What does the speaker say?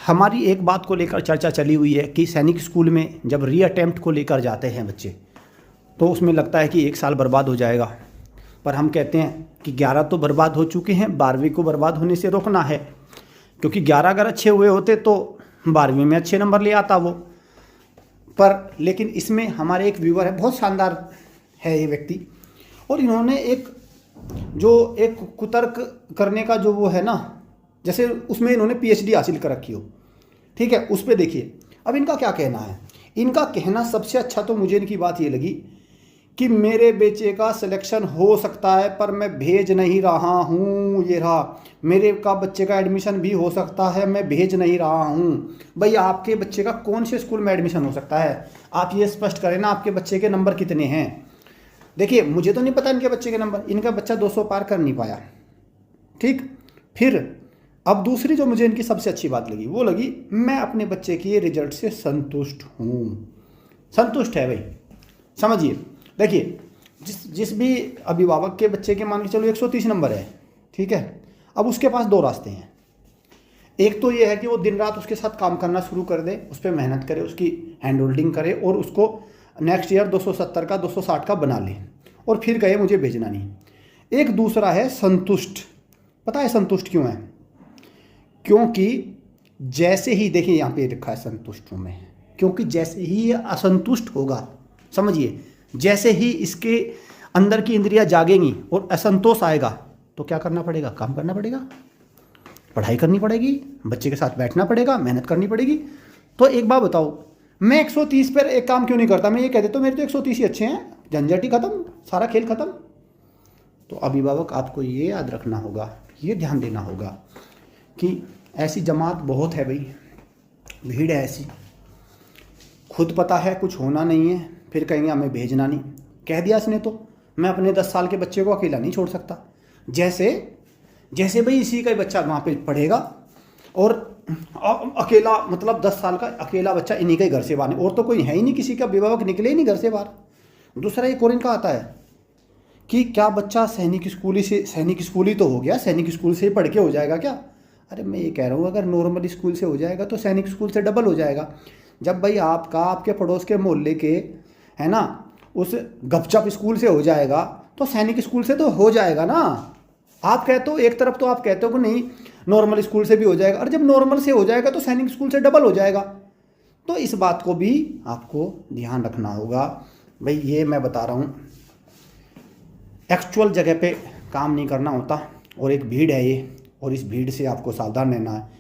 हमारी एक बात को लेकर चर्चा चली हुई है कि सैनिक स्कूल में जब री अटेम्प्ट को लेकर जाते हैं बच्चे तो उसमें लगता है कि 1 साल बर्बाद हो जाएगा, पर हम कहते हैं कि 11 तो बर्बाद हो चुके हैं, 12वीं को बर्बाद होने से रोकना है, क्योंकि 11 अगर अच्छे हुए होते तो 12वीं में अच्छे नंबर ले आता वो। पर लेकिन इसमें हमारे एक व्यूअर है, बहुत शानदार है ये व्यक्ति, और इन्होंने एक कुतर्क करने का जो वो है ना, जैसे उसमें इन्होंने PhD हासिल कर रखी हो, ठीक है, उस पर देखिए अब इनका क्या कहना है। इनका कहना सबसे अच्छा तो मुझे इनकी बात ये लगी कि मेरे बेटे का सिलेक्शन हो सकता है पर मैं भेज नहीं रहा हूँ, ये रहा, मेरे का बच्चे का एडमिशन भी हो सकता है, मैं भेज नहीं रहा हूँ। भाई आपके बच्चे का कौन से स्कूल में एडमिशन हो सकता है, आप ये स्पष्ट करें ना, आपके बच्चे के नंबर कितने हैं। देखिए मुझे तो नहीं पता इनके बच्चे के नंबर, इनका बच्चा 200 पार कर नहीं पाया, ठीक। फिर अब दूसरी जो मुझे इनकी सबसे अच्छी बात लगी वो लगी, मैं अपने बच्चे के रिजल्ट से संतुष्ट हूँ। संतुष्ट है भाई, समझिए। देखिए जिस भी अभिभावक के बच्चे के मान के चलो 130 नंबर है, ठीक है, अब उसके पास 2 रास्ते हैं। एक तो ये है कि वो दिन रात उसके साथ काम करना शुरू कर दे, उस पर मेहनत करे, उसकी हैंड होल्डिंग करे और उसको नेक्स्ट ईयर 270 का 260 का बना ले और फिर कहे मुझे भेजना नहीं। एक दूसरा है संतुष्ट। पता है संतुष्ट क्यों है? क्योंकि जैसे ही, देखिए यहाँ पे लिखा है संतुष्ट हूँ मैं, क्योंकि जैसे ही ये असंतुष्ट होगा, समझिए, जैसे ही इसके अंदर की इंद्रियां जागेंगी और असंतोष आएगा तो क्या करना पड़ेगा? काम करना पड़ेगा, पढ़ाई करनी पड़ेगी, बच्चे के साथ बैठना पड़ेगा, मेहनत करनी पड़ेगी। तो एक बात बताओ, मैं 130 पर एक काम क्यों नहीं करता? मैं ये कह देता हूँ मेरे तो 130 ही अच्छे हैं, झंझट ही खत्म, सारा खेल खत्म। तो अभिभावक आपको ये याद रखना होगा, ये ध्यान देना होगा कि ऐसी जमात बहुत है भाई, भीड़ है ऐसी, खुद पता है कुछ होना नहीं है, फिर कहेंगे हमें भेजना नहीं। कह दिया इसने तो मैं अपने 10 साल के बच्चे को अकेला नहीं छोड़ सकता। जैसे भाई इसी का बच्चा वहाँ पे पढ़ेगा और अकेला, मतलब 10 साल का अकेला बच्चा इन्हीं के ही घर से बाहर, और तो कोई है ही नहीं, किसी का अभिभावक निकले ही नहीं घर से बाहर। दूसरा एक और इनका आता है कि क्या बच्चा सैनिक स्कूल ही तो हो गया, सैनिक स्कूल से ही पढ़ के हो जाएगा क्या? अरे मैं ये कह रहा हूँ अगर नॉर्मल स्कूल से हो जाएगा तो सैनिक स्कूल से डबल हो जाएगा। जब भाई आपके पड़ोस के मोहल्ले के, है ना, उस गपचप स्कूल से हो जाएगा तो सैनिक स्कूल से तो हो जाएगा ना। आप कहते हो एक तरफ तो आप कहते हो कि नहीं नॉर्मल स्कूल से भी हो जाएगा, और जब नॉर्मल से हो जाएगा तो सैनिक स्कूल से डबल हो जाएगा। तो इस बात को भी आपको ध्यान रखना होगा भाई। ये मैं बता रहा हूँ, एक्चुअल जगह पे काम नहीं करना होता, और एक भीड़ है ये, और इस भीड़ से आपको सावधान रहना है।